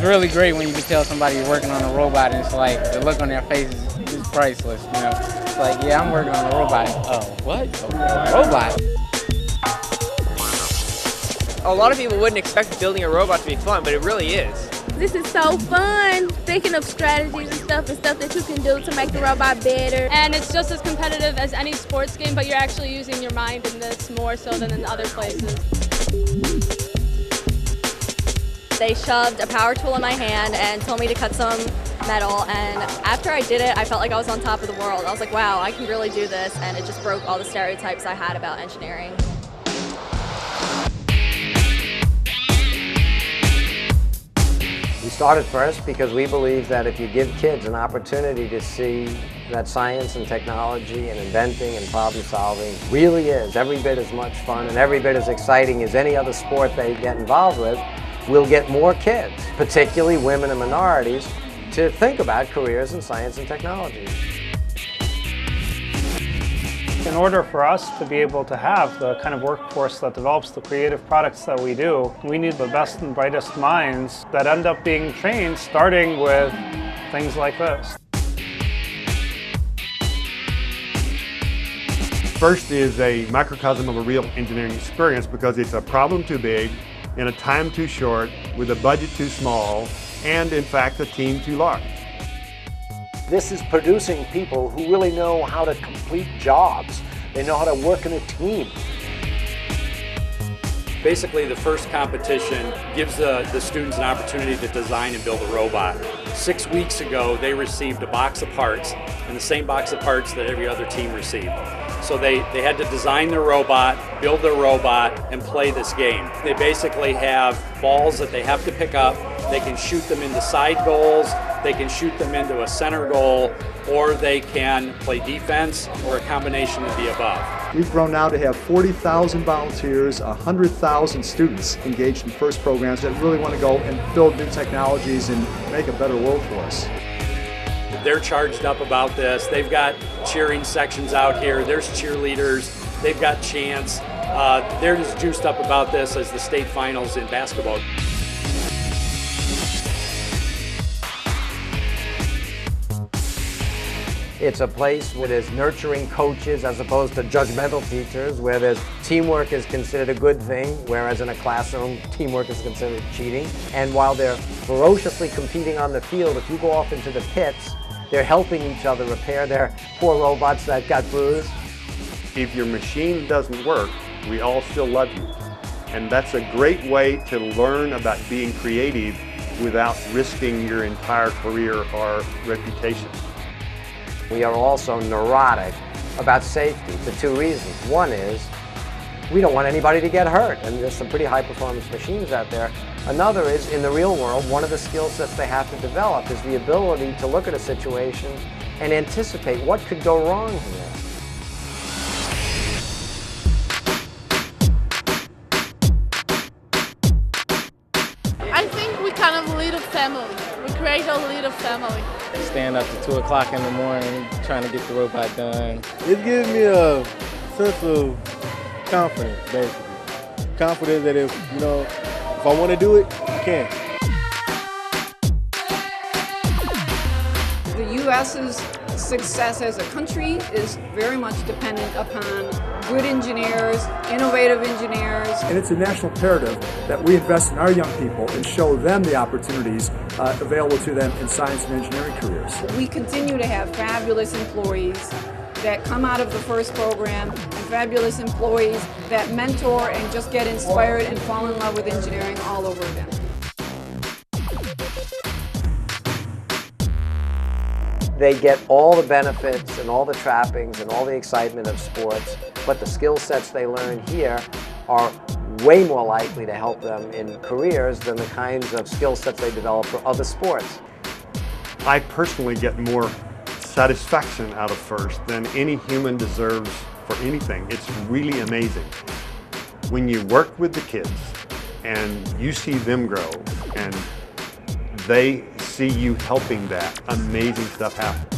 really great when you can tell somebody you're working on a robot and it's like the look on their face is priceless, you know. It's like, yeah, I'm working on a robot. Oh, what? A robot? A lot of people wouldn't expect building a robot to be fun, but it really is. This is so fun, thinking of strategies and stuff that you can do to make the robot better. And it's just as competitive as any sports game, but you're actually using your mind in this more so than in other places. They shoved a power tool in my hand and told me to cut some metal, and after I did it, I felt like I was on top of the world. I was like, wow, I can really do this, and it just broke all the stereotypes I had about engineering. We started FRC because we believe that if you give kids an opportunity to see that science and technology and inventing and problem solving really is every bit as much fun and every bit as exciting as any other sport they get involved with, we'll get more kids, particularly women and minorities, to think about careers in science and technology. In order for us to be able to have the kind of workforce that develops the creative products that we do, we need the best and brightest minds that end up being trained starting with things like this. FRC is a microcosm of a real engineering experience because it's a problem too big, in a time too short, with a budget too small, and in fact a team too large. This is producing people who really know how to complete jobs. They know how to work in a team. Basically, the first competition gives the students an opportunity to design and build a robot. 6 weeks ago, they received a box of parts, and the same box of parts that every other team received. So they had to design their robot, build their robot, and play this game. They basically have balls that they have to pick up. They can shoot them into side goals, they can shoot them into a center goal, or they can play defense, or a combination of the above. We've grown now to have 40,000 volunteers, 100,000 students engaged in FRC programs that really want to go and build new technologies and make a better world for us. They're charged up about this. They've got cheering sections out here. There's cheerleaders. They've got chants. They're as juiced up about this as the state finals in basketball. It's a place where there's nurturing coaches as opposed to judgmental teachers, where there's teamwork is considered a good thing, whereas in a classroom, teamwork is considered cheating. And while they're ferociously competing on the field, if you go off into the pits, they're helping each other repair their poor robots that got bruised. If your machine doesn't work, we all still love you. And that's a great way to learn about being creative without risking your entire career or reputation. We are also neurotic about safety for two reasons. One is we don't want anybody to get hurt, and there's some pretty high-performance machines out there. Another is, in the real world, one of the skill sets they have to develop is the ability to look at a situation and anticipate what could go wrong here. I think we kind of lead a family. We create a little family. Stand up to 2 o'clock in the morning trying to get the robot done. It gives me a sense of confidence, basically. Confidence that if I want to do it, I can. The U.S.'s success as a country is very much dependent upon good engineers, innovative engineers. And it's a national imperative that we invest in our young people and show them the opportunities available to them in science and engineering careers. We continue to have fabulous employees that come out of the FRC program and fabulous employees that mentor and just get inspired and fall in love with engineering all over again. They get all the benefits and all the trappings and all the excitement of sports, but the skill sets they learn here are way more likely to help them in careers than the kinds of skill sets they develop for other sports. I personally get more satisfaction out of FRC than any human deserves for anything. It's really amazing. When you work with the kids and you see them grow and they see you helping that, amazing stuff happens.